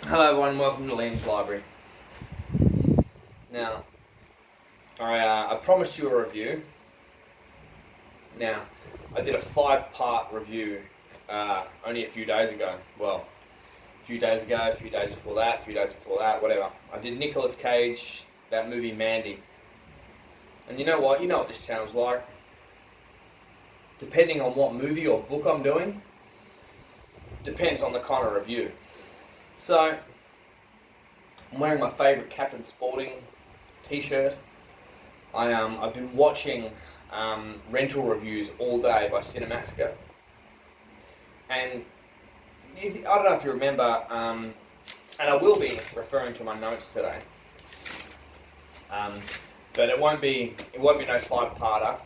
Hello everyone, welcome to Liam's Library. Now, I promised you a review. Now, I did a 5-part review only a few days ago. Well, a few days ago, a few days before that, a few days before that, whatever. I did Nicolas Cage, that movie Mandy. And you know what? You know what this channel's like. Depending on what movie or book I'm doing, depends on the kind of review. So, I'm wearing my favourite Captain Sporting t-shirt. I've been watching rental reviews all day by Cinemassacre. And I don't know if you remember, and I will be referring to my notes today. But it won't be no 5-parter.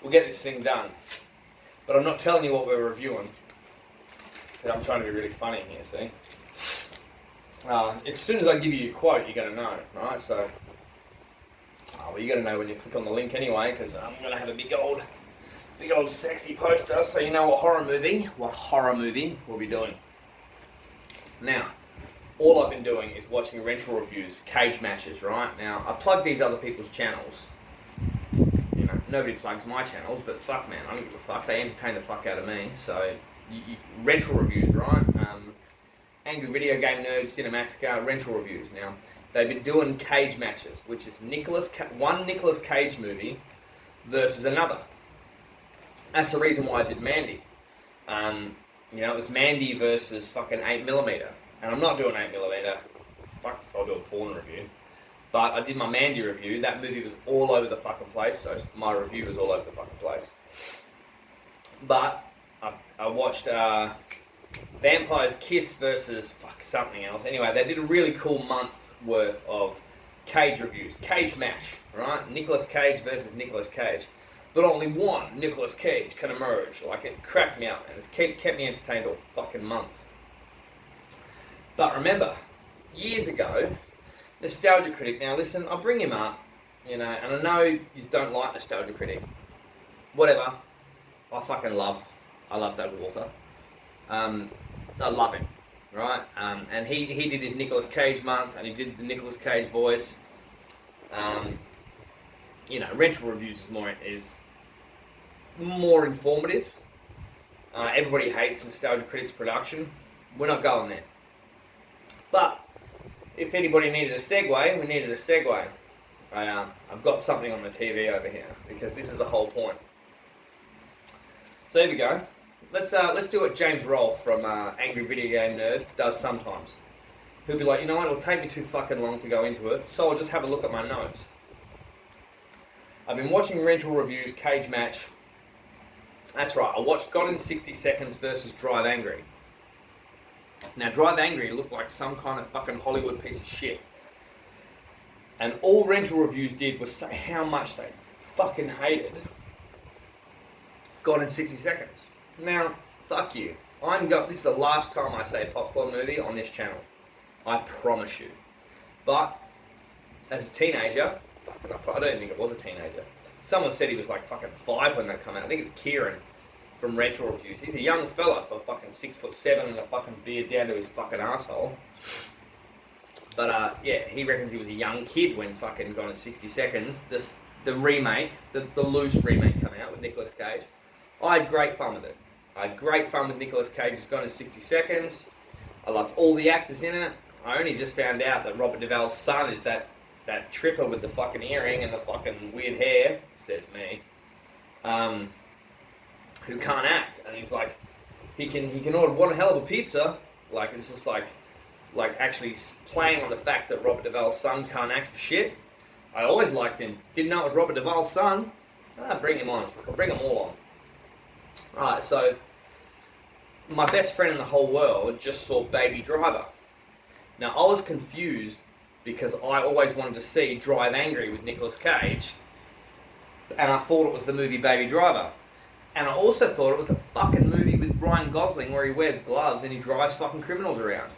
We'll get this thing done. But I'm not telling you what we're reviewing. Because I'm trying to be really funny here, see? As soon as I give you a quote, you're going to know, right? So, well, you're going to know when you click on the link anyway, because I'm going to have a big old sexy poster, so you know what horror movie we'll be doing. Now, all I've been doing is watching rental reviews, cage matches, right? Now, I plug these other people's channels. You know, nobody plugs my channels, but fuck, man, I don't give a fuck. They entertain the fuck out of me. So, rental reviews, right? Angry Video Game Nerds, Cinemassacre, rental reviews. Now, they've been doing cage matches, which is one Nicolas Cage movie versus another. That's the reason why I did Mandy. It was Mandy versus fucking 8mm. And I'm not doing 8mm. Fuck if I'll do a porn review. But I did my Mandy review. That movie was all over the fucking place, so my review was all over the fucking place. But I watched Vampire's Kiss versus something else. Anyway, they did a really cool month worth of Cage reviews. Cage match, right? Nicolas Cage versus Nicolas Cage. But only one Nicolas Cage can emerge. Like, it cracked me up, and it's kept me entertained all fucking month. But remember, years ago, Nostalgia Critic, now listen, I'll bring him up, and I know you don't like Nostalgia Critic. Whatever. I love Doug Walker. I love him, right? And he did his Nicolas Cage month, and he did the Nicolas Cage voice. Rental reviews is more informative. Everybody hates Nostalgia Critic's production. We're not going there. But if anybody needed a segue, we needed a segue. I've got something on the TV over here because this is the whole point. So here we go. Let's do what James Rolfe from Angry Video Game Nerd does sometimes. He'll be like, you know what, it'll take me too fucking long to go into it, so I'll just have a look at my notes. I've been watching rental reviews, cage match. That's right, I watched Gone in 60 Seconds versus Drive Angry. Now, Drive Angry looked like some kind of fucking Hollywood piece of shit. And all rental reviews did was say how much they fucking hated Gone in 60 Seconds. Now, fuck you. This is the last time I say popcorn movie on this channel. I promise you. But, as a teenager, I don't think it was a teenager. Someone said he was like fucking 5 when that came out. I think it's Kieran from Rental Reviews. He's a young fella for fucking 6'7" and a fucking beard down to his fucking asshole. But he reckons he was a young kid when fucking Gone in 60 Seconds. The remake, the loose remake came out with Nicolas Cage. I had great fun with it. I had great fun with Nicolas Cage's Gone in 60 Seconds. I loved all the actors in it. I only just found out that Robert Duvall's son is that tripper with the fucking earring and the fucking weird hair, says me, who can't act. And he's like, he can order one hell of a pizza. Like, it's just like actually playing on the fact that Robert Duvall's son can't act for shit. I always liked him. Didn't know it was Robert Duvall's son. Bring him on. I'll bring them all on. Alright, so my best friend in the whole world just saw Baby Driver. Now, I was confused because I always wanted to see Drive Angry with Nicolas Cage, and I thought it was the movie Baby Driver. And I also thought it was the fucking movie with Ryan Gosling where he wears gloves and he drives fucking criminals around.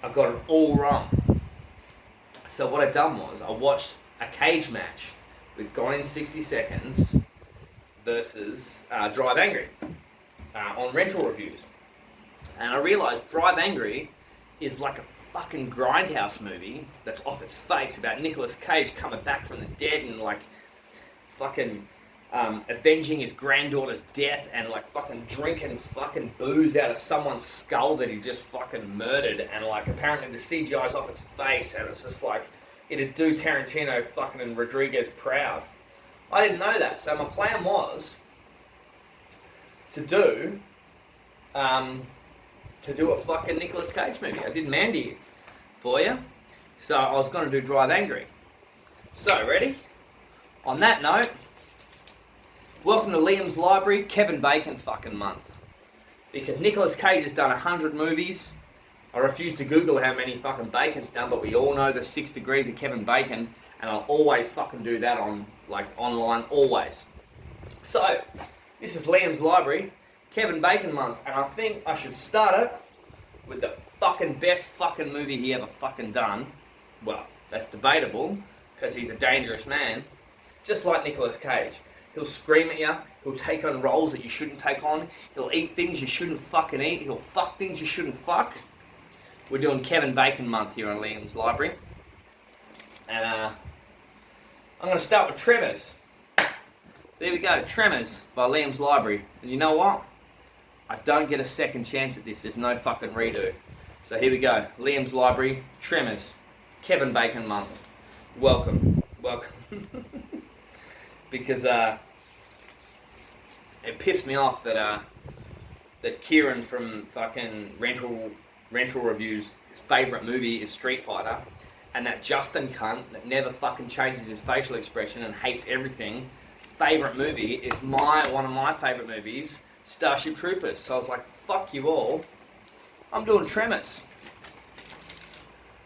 I got it all wrong. So what I done was I watched a cage match with Gone in 60 Seconds versus Drive Angry on rental reviews. And I realised Drive Angry is like a fucking grindhouse movie that's off its face about Nicolas Cage coming back from the dead and like fucking avenging his granddaughter's death and like fucking drinking fucking booze out of someone's skull that he just fucking murdered, and like apparently the CGI's off its face, and it's just like it'd do Tarantino fucking and Rodriguez proud. I didn't know that, so my plan was to do a fucking Nicolas Cage movie. I did Mandy for you, so I was going to do Drive Angry. So, ready? On that note, welcome to Liam's Library, Kevin Bacon fucking month. Because Nicolas Cage has done 100 movies. I refuse to Google how many fucking Bacon's done, but we all know the 6 degrees of Kevin Bacon, and I'll always fucking do that on, like, online, always. So, this is Liam's Library, Kevin Bacon month, and I think I should start it with the fucking best fucking movie he ever fucking done. Well, that's debatable, because he's a dangerous man. Just like Nicolas Cage. He'll scream at you, he'll take on roles that you shouldn't take on, he'll eat things you shouldn't fucking eat, he'll fuck things you shouldn't fuck. We're doing Kevin Bacon month here on Liam's Library. And I'm going to start with Tremors. There we go, Tremors by Liam's Library. And you know what? I don't get a second chance at this, there's no fucking redo. So here we go, Liam's Library, Tremors, Kevin Bacon month. Welcome. Because it pissed me off that Kieran from fucking Rental Reviews' favourite movie is Street Fighter, and that Justin cunt that never fucking changes his facial expression and hates everything, favourite movie is one of my favourite movies, Starship Troopers. So I was like, fuck you all, I'm doing Tremors.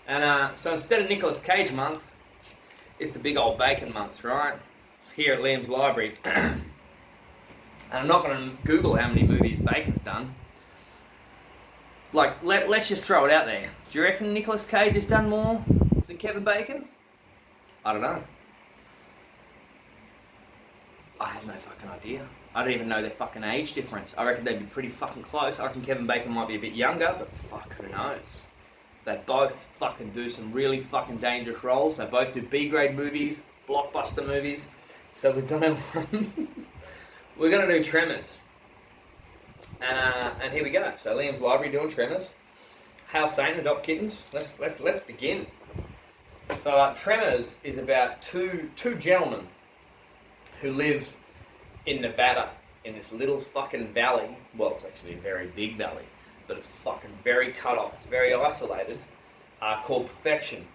And so instead of Nicolas Cage month, it's the big old Bacon month, right? Here at Liam's Library. And I'm not going to Google how many movies Bacon's done. Like, let's just throw it out there. Do you reckon Nicolas Cage has done more than Kevin Bacon? I don't know. I have no fucking idea. I don't even know their fucking age difference. I reckon they'd be pretty fucking close. I reckon Kevin Bacon might be a bit younger, but fuck, who knows? They both fucking do some really fucking dangerous roles. They both do B-grade movies, blockbuster movies. So we're gonna do Tremors. And here we go. So Liam's Library doing Tremors. How Sane Adopt Kittens. Let's begin. So Tremors is about two gentlemen who live in Nevada in this little fucking valley. Well, it's actually a very big valley, but it's fucking very cut off. It's very isolated. Called Perfection.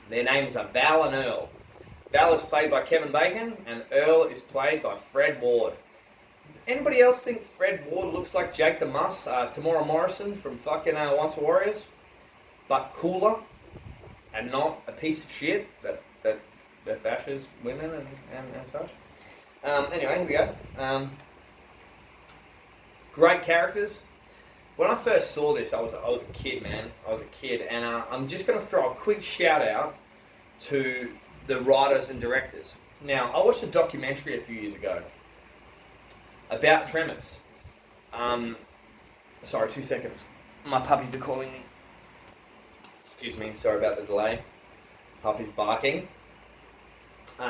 Their names are Val and Earl. Val is played by Kevin Bacon, and Earl is played by Fred Ward. Anybody else think Fred Ward looks like Jake the Muss, Tamora Morrison from fucking Once Warriors, but cooler and not a piece of shit that bashes women and such? Anyway, here we go. Great characters. When I first saw this, I was a kid, man. I was a kid, and I'm just going to throw a quick shout out to the writers and directors. Now, I watched a documentary a few years ago about Tremors. Sorry, 2 seconds. My puppies are calling me. Excuse me, sorry about the delay. Puppies barking.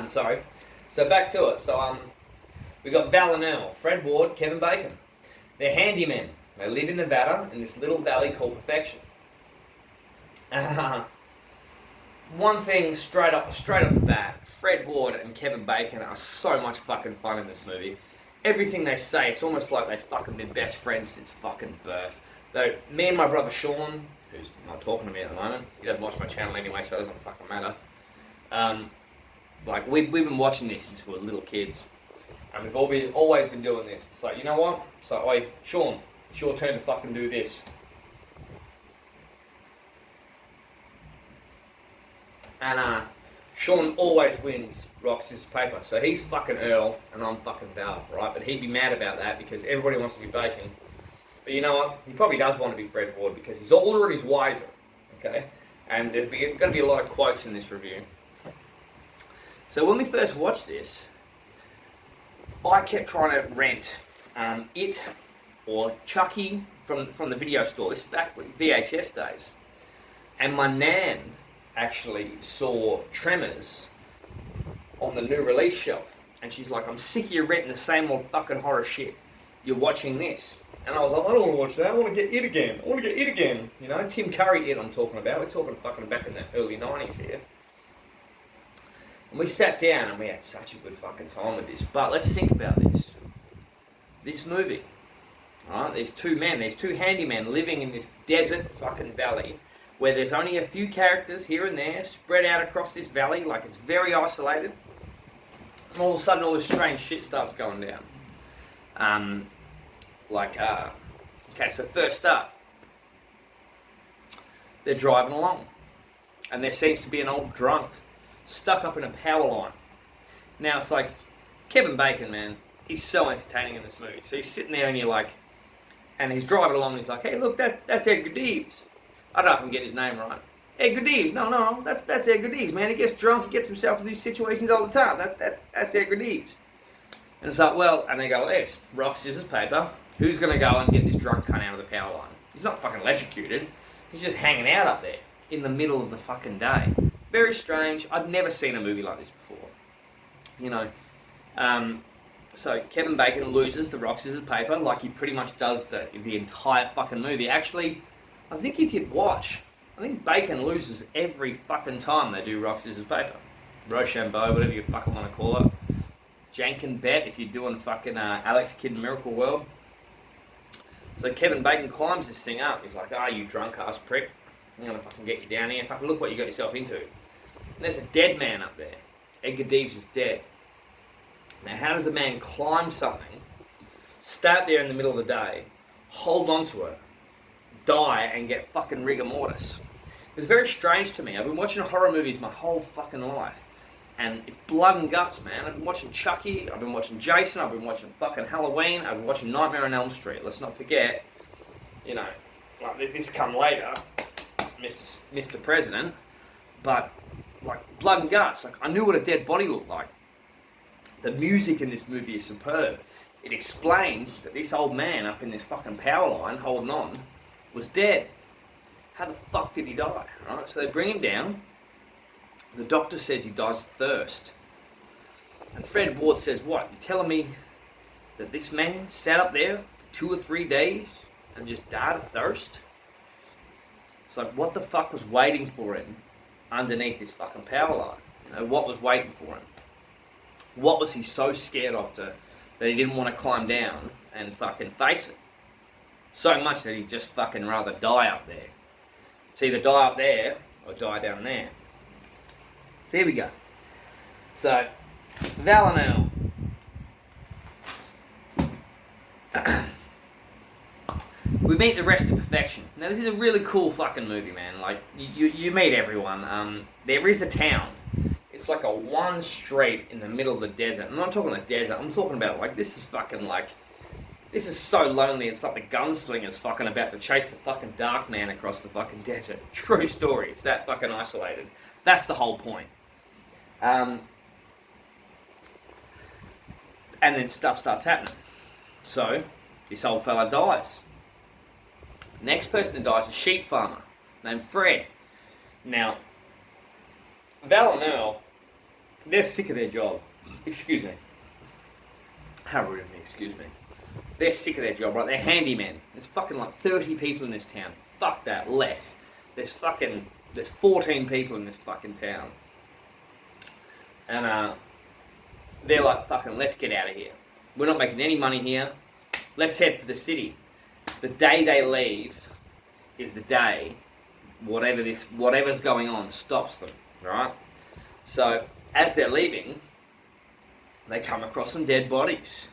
Sorry. So back to it. So we got Val and Earl, Fred Ward, Kevin Bacon. They're handymen. They live in Nevada in this little valley called Perfection. One thing straight off the bat, Fred Ward and Kevin Bacon are so much fucking fun in this movie. Everything they say, it's almost like they've fucking been best friends since fucking birth. Though me and my brother Sean, who's not talking to me at the moment, he doesn't watch my channel anyway, so it doesn't fucking matter. Like we've been watching this since we were little kids, and we've always been doing this. It's like, you know what? So, oi, Sean, it's your turn to fucking do this. And Sean always wins rock, scissors, paper. So he's fucking Earl and I'm fucking Val, right? But he'd be mad about that because everybody wants to be Bacon. But you know what? He probably does want to be Fred Ward because he's older and he's wiser, okay? And there's going to be a lot of quotes in this review. So when we first watched this, I kept trying to rent It or Chucky from the video store. This is back with VHS days. And my nan actually saw Tremors on the new release shelf. And she's like, I'm sick of you renting the same old fucking horror shit. You're watching this. And I was like, I don't want to watch that. I want to get It again. I want to get It again. You know, Tim Curry It I'm talking about. We're talking fucking back in the early 90s here. And we sat down and we had such a good fucking time with this. But let's think about this. This movie, right? There's two handymen living in this desert fucking valley where there's only a few characters here and there spread out across this valley, like it's very isolated. And all of a sudden all this strange shit starts going down. Okay, so first up, they're driving along and there seems to be an old drunk stuck up in a power line. Now it's like, Kevin Bacon, man, he's so entertaining in this movie. So he's sitting there and you're like, and he's driving along and he's like, hey, look, that's Edgar Deves. I don't know if I'm getting his name right. Edgar Deves, no, that's Edgar Deves, man. He gets drunk, he gets himself in these situations all the time. That's Edgar Deves. And it's like, well, and they go like this, rock, scissors, paper. Who's going to go and get this drunk cunt out of the power line? He's not fucking electrocuted. He's just hanging out up there in the middle of the fucking day. Very strange. I've never seen a movie like this before. You know, so Kevin Bacon loses the rock, scissors, paper like he pretty much does the entire fucking movie. Actually, I think if you'd watch, I think Bacon loses every fucking time they do rock, scissors, paper. Rochambeau, whatever you fucking want to call it. Jank and Bet if you're doing fucking Alex Kidd in Miracle World. So Kevin Bacon climbs this thing up. He's like, you drunk ass prick. I'm going to fucking get you down here. Fucking look what you got yourself into. And there's a dead man up there. Edgar Deves is dead. Now how does a man climb something, start there in the middle of the day, hold on to it, die and get fucking rigor mortis? It's very strange to me. I've been watching horror movies my whole fucking life. And it's blood and guts, man. I've been watching Chucky, I've been watching Jason, I've been watching fucking Halloween, I've been watching Nightmare on Elm Street. Let's not forget, you know, like this come later, Mr. President, but like blood and guts. Like I knew what a dead body looked like. The music in this movie is superb. It explains that this old man up in this fucking power line holding on was dead. How the fuck did he die? Right? So they bring him down. The doctor says he dies of thirst. And Fred Ward says, what? You're telling me that this man sat up there for 2 or 3 days and just died of thirst? It's like, what the fuck was waiting for him underneath this fucking power line? You know, what was waiting for him? What was he so scared of that he didn't want to climb down and fucking face it? So much that he'd just fucking rather die up there. It's either die up there or die down there. There we go. So, Valinor. We meet the rest of perfection. Now this is a really cool fucking movie, man. Like, you meet everyone. There is a town. It's like a one street in the middle of the desert. I'm not talking the desert. I'm talking about, like, this is fucking, like, this is so lonely. It's like the gunslinger's fucking about to chase the fucking dark man across the fucking desert. True story. It's that fucking isolated. That's the whole point. And then stuff starts happening. So, this old fella dies. Next person that dies is a sheep farmer named Fred. Now, Valinor, they're sick of their job. Excuse me. How rude of me, excuse me. They're sick of their job, right? They're handymen. There's fucking like 30 people in this town. Fuck that, less. There's 14 people in this fucking town. And they're like, fucking, let's get out of here. We're not making any money here. Let's head for the city. The day they leave is the day whatever's going on stops them, right? So as they're leaving, they come across some dead bodies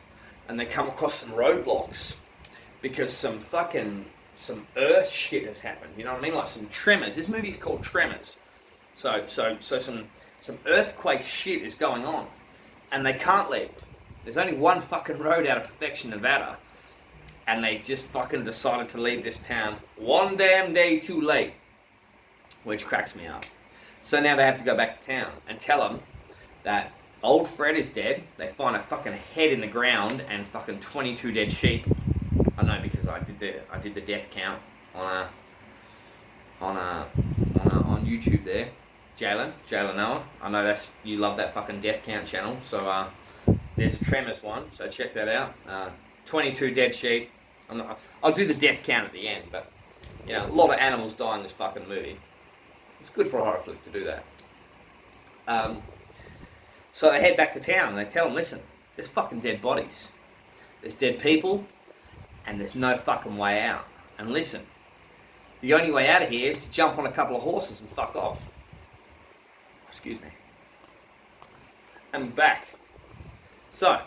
and they come across some roadblocks because some earth shit has happened. You know what I mean? Like some tremors. This movie's called Tremors. So some earthquake shit is going on and they can't leave. There's only one fucking road out of Perfection, Nevada. And they just fucking decided to leave this town one damn day too late. Which cracks me up. So now they have to go back to town and tell them that old Fred is dead. They find a fucking head in the ground and fucking 22 dead sheep. I know because I did the death count on YouTube there. Jalen Noah. I know you love that fucking death count channel. So there's a Tremors one. So check that out. 22 dead sheep. I'll do the death count at the end, but you know, a lot of animals die in this fucking movie. It's good for a horror flick to do that. So they head back to town and they tell them, listen, there's fucking dead bodies. There's dead people, and there's no fucking way out. And listen, the only way out of here is to jump on a couple of horses and fuck off. Excuse me. And back. So,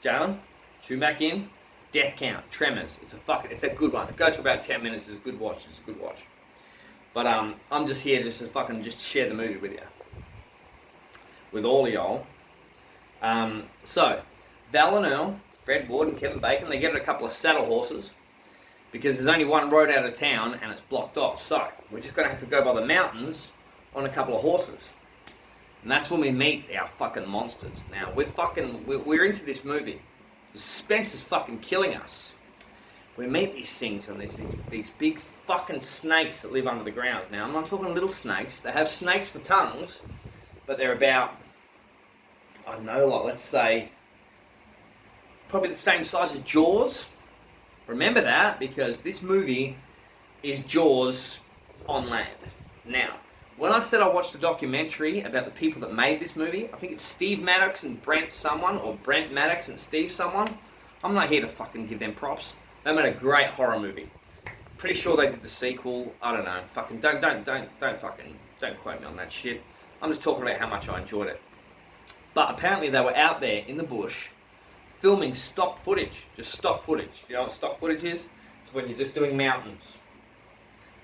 Jalen, tune back in. Death count, Tremors. It's a good one. It goes for about 10 minutes. It's a good watch. But I'm just here just to share the movie with you, with all of y'all. So, Val and Earl, Fred Ward and Kevin Bacon, they get a couple of saddle horses because there's only one road out of town and it's blocked off. So, we're just going to have to go by the mountains on a couple of horses. And that's when we meet our fucking monsters. Now, we're into this movie. The suspense is fucking killing us. We meet these things and there's these big fucking snakes that live under the ground. Now, I'm not talking little snakes. They have snakes for tongues, but they're about, I don't know, like let's say, probably the same size as Jaws. Remember that, because this movie is Jaws on land. Now, when I said I watched a documentary about the people that made this movie, I think it's Steve Maddox and Brent someone, or Brent Maddox and Steve someone. I'm not here to fucking give them props. They made a great horror movie. Pretty sure they did the sequel. I don't know. Fucking don't quote me on that shit. I'm just talking about how much I enjoyed it. But apparently they were out there in the bush filming stock footage. Just stock footage. You know what stock footage is? It's when you're just doing mountains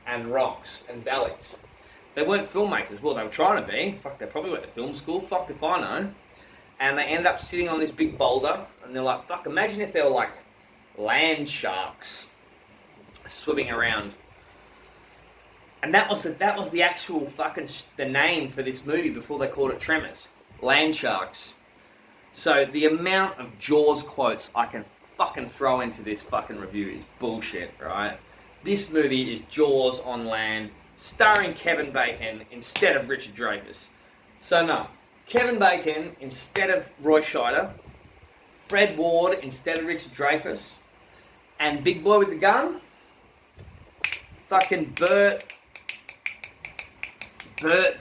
and rocks and valleys. They weren't filmmakers. Well, they were trying to be. Fuck, they probably went to film school. Fucked if I know. And they ended up sitting on this big boulder. And they're like, fuck, imagine if they were like land sharks swimming around. And that was the actual fucking the name for this movie before they called it Tremors. Land sharks. So the amount of Jaws quotes I can fucking throw into this fucking review is bullshit, right? This movie is Jaws on land, starring Kevin Bacon instead of Richard Dreyfuss. So no, Kevin Bacon instead of Roy Scheider, Fred Ward instead of Richard Dreyfuss, and Big Boy with the Gun, fucking Bert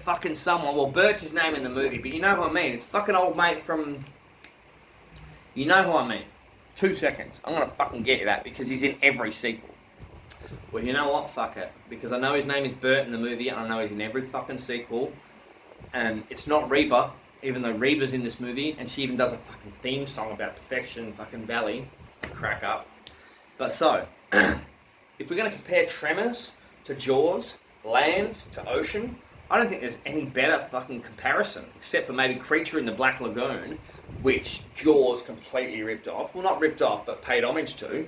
fucking someone. Well, Bert's his name in the movie, but you know who I mean. It's fucking old mate from... You know who I mean. 2 seconds. I'm going to fucking get you that because he's in every sequel. Well, you know what? Fuck it. Because I know his name is Bert in the movie and I know he's in every fucking sequel. And it's not Reba, even though Reba's in this movie, and she even does a fucking theme song about perfection, fucking Valley. Crack up. But so, if we're going to compare Tremors to Jaws, land to ocean, I don't think there's any better fucking comparison, except for maybe Creature in the Black Lagoon, which Jaws completely ripped off. Well, not ripped off, but paid homage to.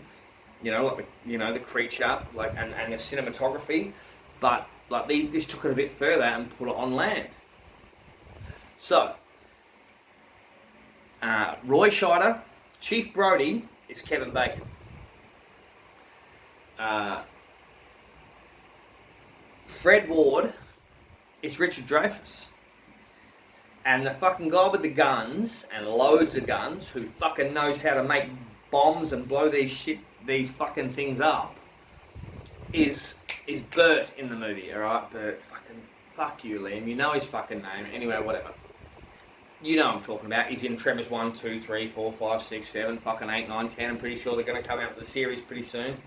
You know, like the creature, like and the cinematography, but like this took it a bit further and put it on land. So, Roy Scheider, Chief Brody is Kevin Bacon. Fred Ward is Richard Dreyfuss. And the fucking guy with the guns, and loads of guns, who fucking knows how to make bombs and blow these fucking things up, is Bert in the movie, alright? Bert, fuck you, Liam. You know his fucking name. Anyway, whatever. You know what I'm talking about. He's in Tremors 1, 2, 3, 4, 5, 6, 7, fucking 8, 9, 10. I'm pretty sure they're going to come out with the series pretty soon.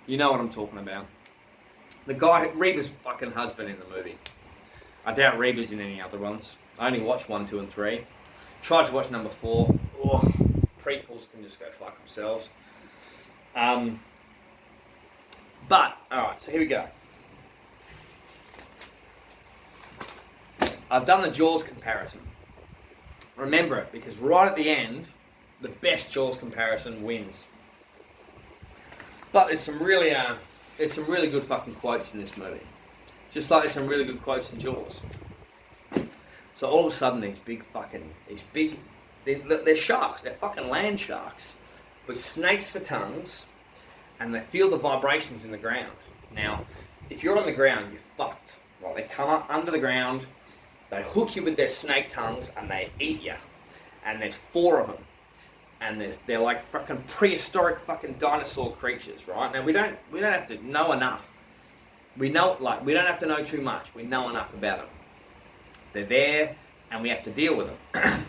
You know what I'm talking about. The guy, Reba's fucking husband in the movie. I doubt Reba's in any other ones. I only watched 1, 2, and 3. Tried to watch number 4. Oh, prequels can just go fuck themselves. But, alright, so here we go. I've done the Jaws comparison. Remember it, because right at the end, the best Jaws comparison wins. But there's some really good fucking quotes in this movie. Just like there's some really good quotes in Jaws. So all of a sudden, they're sharks. They're fucking land sharks with snakes for tongues, and they feel the vibrations in the ground. Now, if you're on the ground, you're fucked. Right? They come up under the ground, they hook you with their snake tongues, and they eat you. And there's 4 of them. And they're like fucking prehistoric fucking dinosaur creatures, right? Now we don't have to know enough. We don't have to know too much. We know enough about them. They're there, and we have to deal with them.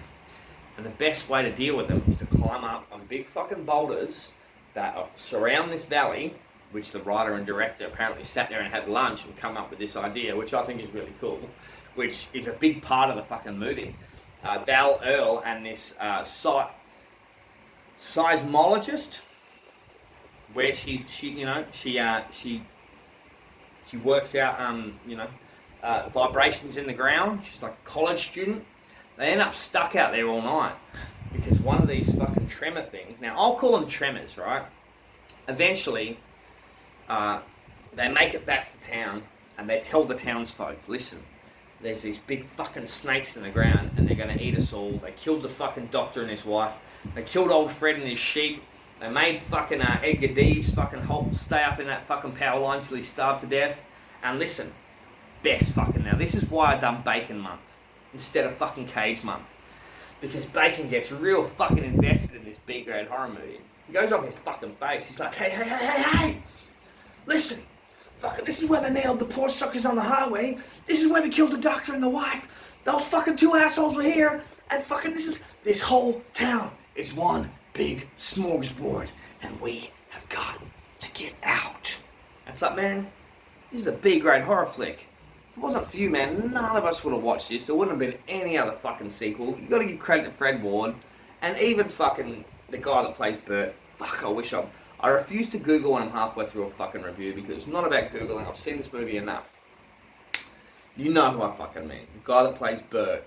And the best way to deal with them is to climb up on big fucking boulders that surround this valley, which the writer and director apparently sat there and had lunch and come up with this idea, which I think is really cool, which is a big part of the fucking movie. Val Earl and this seismologist, where she works out vibrations in the ground. She's like a college student. They end up stuck out there all night because one of these fucking tremor things. Now I'll call them tremors, right? Eventually, they make it back to town and they tell the townsfolk, listen, there's these big fucking snakes in the ground and they're going to eat us all. They killed the fucking doctor and his wife. They killed old Fred and his sheep. They made fucking Edgar Deves fucking stay up in that fucking power line till he starved to death. And listen, best fucking now. This is why I done Bacon Month instead of fucking Cage Month. Because Bacon gets real fucking invested in this B-grade horror movie. He goes off his fucking face. He's like, hey. Listen. Fucking, this is where they nailed the poor suckers on the highway. This is where they killed the doctor and the wife. Those fucking 2 assholes were here. And fucking this whole town is one big smorgasbord. And we have got to get out. And it's like, man, this is a B-grade horror flick. If it wasn't for you, man, none of us would have watched this. There wouldn't have been any other fucking sequel. You got to give credit to Fred Ward. And even fucking the guy that plays Bert. Fuck, I refuse to Google when I'm halfway through a fucking review because it's not about Googling. I've seen this movie enough. You know who I fucking mean. The guy that plays Bert.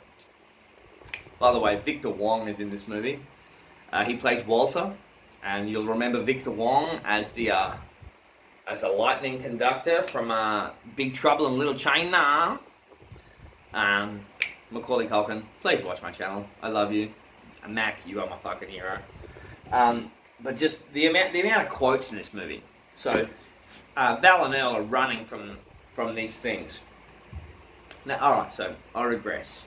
By the way, Victor Wong is in this movie. He plays Walter. And you'll remember Victor Wong as the lightning conductor from Big Trouble in Little China. Macaulay Culkin, please watch my channel. I love you. Mac, you are my fucking hero. But just the amount of quotes in this movie. So Val and Earl are running from these things. Now, alright, so I regress.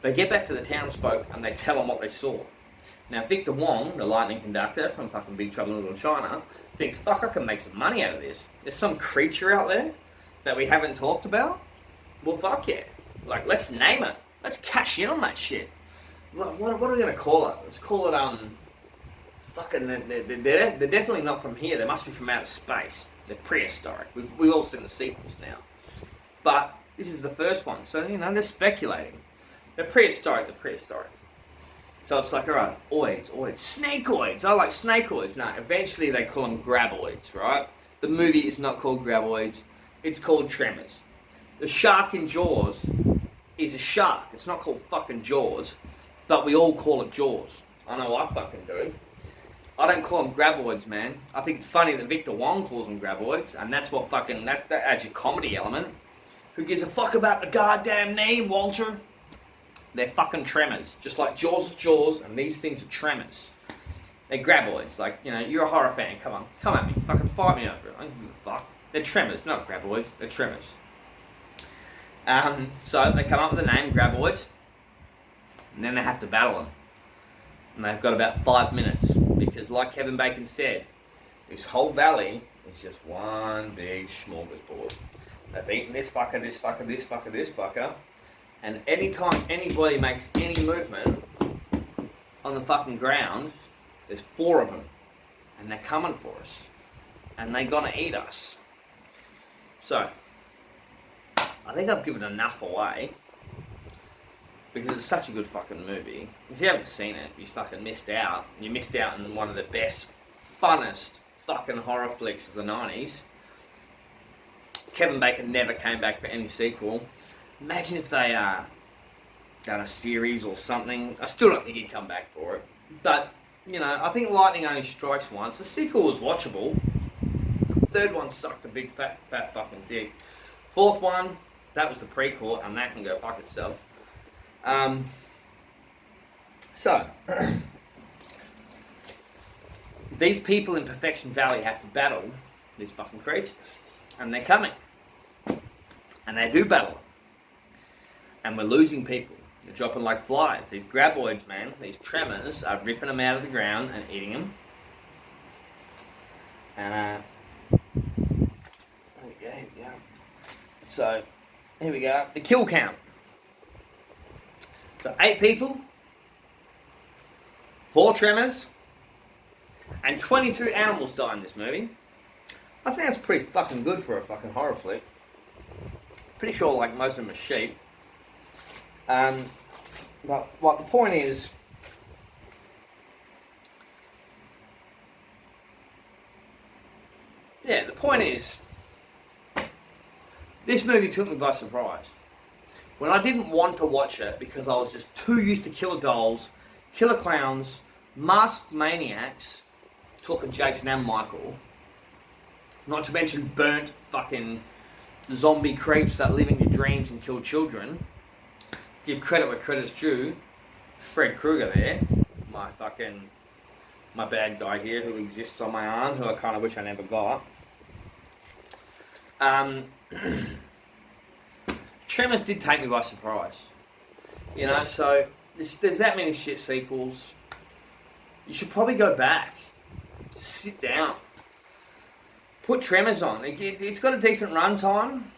They get back to the townsfolk and they tell them what they saw. Now, Victor Wong, the lightning conductor from fucking Big Trouble in Little China, thinks, fuck, I can make some money out of this. There's some creature out there that we haven't talked about. Well, fuck yeah. Like, let's name it. Let's cash in on that shit. What are we going to call it? Let's call it, fucking, they're definitely not from here. They must be from outer space. They're prehistoric. We've all seen the sequels now. But this is the first one. So, they're speculating. They're prehistoric. So it's like, alright, oids, snakeoids. I like snakeoids. No, eventually they call them graboids, right? The movie is not called graboids. It's called Tremors. The shark in Jaws is a shark. It's not called fucking Jaws, but we all call it Jaws. I know I fucking do. I don't call them graboids, man. I think it's funny that Victor Wong calls them graboids, and that's what fucking, that adds your comedy element. Who gives a fuck about the goddamn name, Walter? They're fucking tremors. Just like Jaws is Jaws, and these things are tremors. They're graboids. Like, you're a horror fan. Come at me. Fucking fight me over it. I don't give a fuck. They're tremors, not graboids. They're tremors. So they come up with the name, graboids. And then they have to battle them. And they've got about 5 minutes. Because like Kevin Bacon said, this whole valley is just one big smorgasbord. They've eaten this fucker, this fucker, this fucker, this fucker. And anytime anybody makes any movement on the fucking ground, there's 4 of them. And they're coming for us. And they're gonna eat us. So, I think I've given enough away. Because it's such a good fucking movie. If you haven't seen it, you fucking missed out. You missed out on one of the best, funnest fucking horror flicks of the 90s. Kevin Bacon never came back for any sequel. Imagine if they done a series or something. I still don't think he'd come back for it. But, I think lightning only strikes once. The sequel was watchable. 3rd one sucked a big fat fucking dick. 4th one, that was the prequel, and that can go fuck itself. these people in Perfection Valley have to battle these fucking creatures. And they're coming. And they do battle them. And we're losing people. They're dropping like flies. These graboids, man, these tremors are ripping them out of the ground and eating them. And, here we go. So, here we go. The kill count. So, 8 people, 4 tremors, and 22 animals die in this movie. I think that's pretty fucking good for a fucking horror flick. Pretty sure like most of them are sheep. But what the point is, this movie took me by surprise. When I didn't want to watch it because I was just too used to killer dolls, killer clowns, masked maniacs, talking Jason and Michael, not to mention burnt fucking zombie creeps that live in your dreams and kill children. Give credit where credit's due. Fred Krueger there, my bad guy here who exists on my arm, who I kind of wish I never got. Tremors did take me by surprise. You know, so there's that many shit sequels. You should probably go back. Just sit down. Put Tremors on. It's got a decent run time.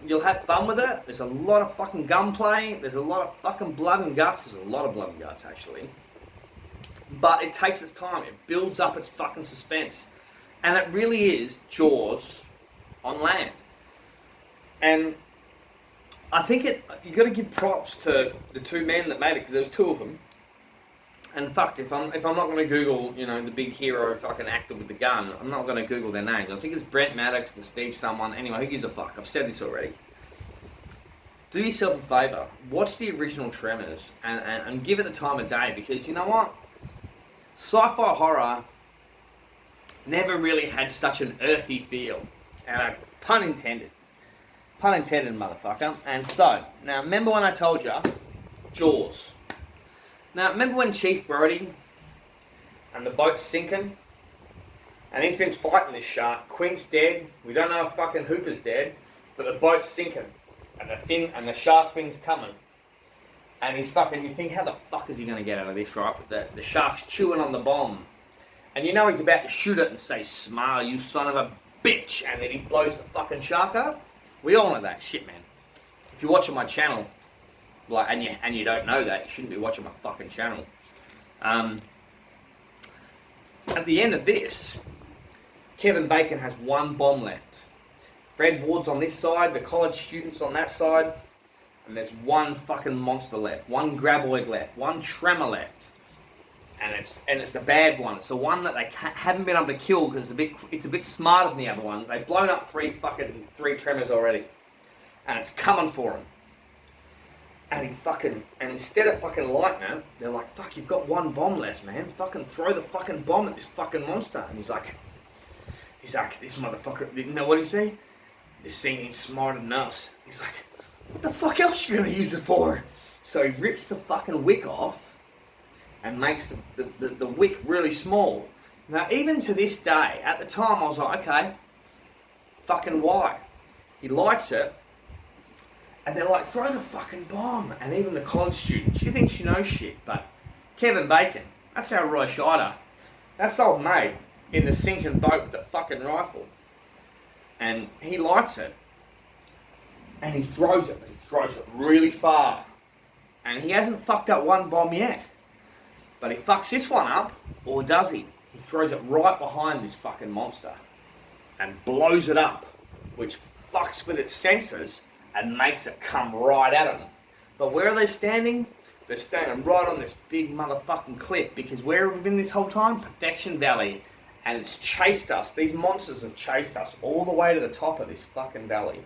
You'll have fun with it. There's a lot of fucking gunplay. There's a lot of fucking blood and guts. There's a lot of blood and guts, actually. But it takes its time. It builds up its fucking suspense. And it really is Jaws on land. And I think you got to give props to the 2 men that made it, because there was 2 of them. And fucked, if I'm not going to Google, you know, the big hero fucking actor with the gun, I'm not going to Google their names. I think it's Brent Maddox and Steve someone. Anyway, who gives a fuck? I've said this already. Do yourself a favour. Watch the original Tremors and give it the time of day, because you know what? Sci-fi horror never really had such an earthy feel. And pun intended. Pun intended, motherfucker. And so, now remember when I told you, Jaws. Now, remember when Chief Brody and the boat's sinking? And he's been fighting this shark. Quink's dead. We don't know if fucking Hooper's dead. But the boat's sinking. And the shark thing's coming. And he's fucking, you think, how the fuck is he going to get out of this, right? But the shark's chewing on the bomb. And you know he's about to shoot it and say, "Smile, you son of a bitch." And then he blows the fucking shark up. We all know that shit, man. If you're watching my channel, like, and you don't know that, you shouldn't be watching my fucking channel. At the end of this, Kevin Bacon has 1 bomb left. Fred Ward's on this side, the college students on that side, and there's 1 fucking monster left, 1 graboid left, 1 tremor left, and it's the bad one. It's the one that they haven't been able to kill because it's a bit smarter than the other ones. They've blown up 3 tremors already, and it's coming for him. And instead of fucking lighting it, they're like, "Fuck, you've got 1 bomb left, man. Fucking throw the fucking bomb at this fucking monster." And he's like, "This motherfucker," you know what he say? "This thing ain't smarter than us." He's like, "What the fuck else you gonna use it for?" So he rips the fucking wick off and makes the wick really small. Now, even to this day, at the time I was like, okay, fucking why? He lights it. And they're like, "Throw the fucking bomb." And even the college student, she thinks she knows shit, but Kevin Bacon, that's our Roy Scheider. That's old mate in the sinking boat with the fucking rifle. And he lights it. And he throws it, but he throws it really far. And he hasn't fucked up 1 bomb yet. But he fucks this one up, or does he? He throws it right behind this fucking monster. And blows it up, which fucks with its sensors and makes it come right at them. But where are they standing? They're standing right on this big motherfucking cliff, because where have we been this whole time? Perfection Valley. And it's chased us. These monsters have chased us all the way to the top of this fucking valley.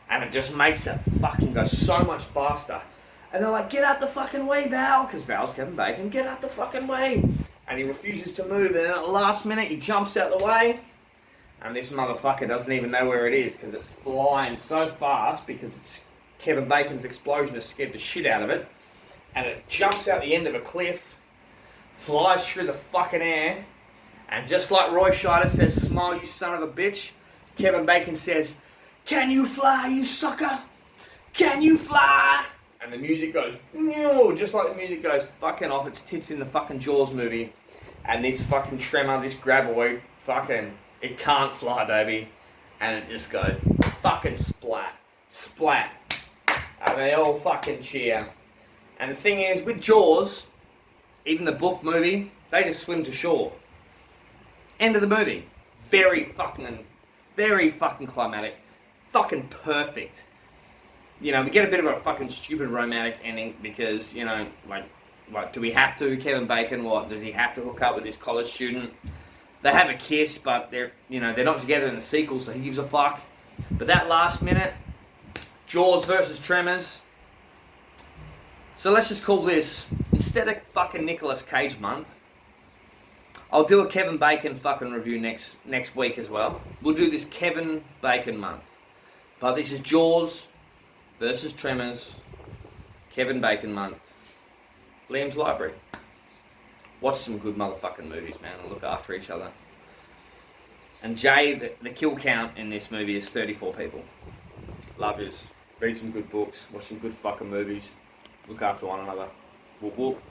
And it just makes it fucking go so much faster. And they're like, "Get out the fucking way, Val," because Val's Kevin Bacon. "Get out the fucking way." And he refuses to move, and then at the last minute he jumps out the way. And this motherfucker doesn't even know where it is, because it's flying so fast, because it's Kevin Bacon's explosion has scared the shit out of it. And it jumps out the end of a cliff, flies through the fucking air, And just like Roy Scheider says, "Smile, you son of a bitch," Kevin Bacon says, "Can you fly, you sucker? Can you fly?" And the music goes, "No," just like the music goes fucking off its tits in the fucking Jaws movie. And this fucking Tremor, this graboid, fucking, it can't fly, baby. And it just goes fucking splat, splat. And they all fucking cheer. And the thing is, with Jaws, even the book movie, they just swim to shore. End of the movie. Very fucking climatic. Fucking perfect. You know, we get a bit of a fucking stupid romantic ending because, you know, like, do we have to? Kevin Bacon, what? Does he have to hook up with this college student? They have a kiss, but they're not together in the sequel, so he gives a fuck. But that last minute, Jaws versus Tremors. So let's just call this, instead of fucking Nicolas Cage month, I'll do a Kevin Bacon fucking review next week as well. We'll do this Kevin Bacon month. But this is Jaws versus Tremors, Kevin Bacon month. Liam's Library. Watch some good motherfucking movies, man, and look after each other. And Jay, the kill count in this movie is 34 people. Love yous. Read some good books, watch some good fucking movies, look after one another. Whoop whoop.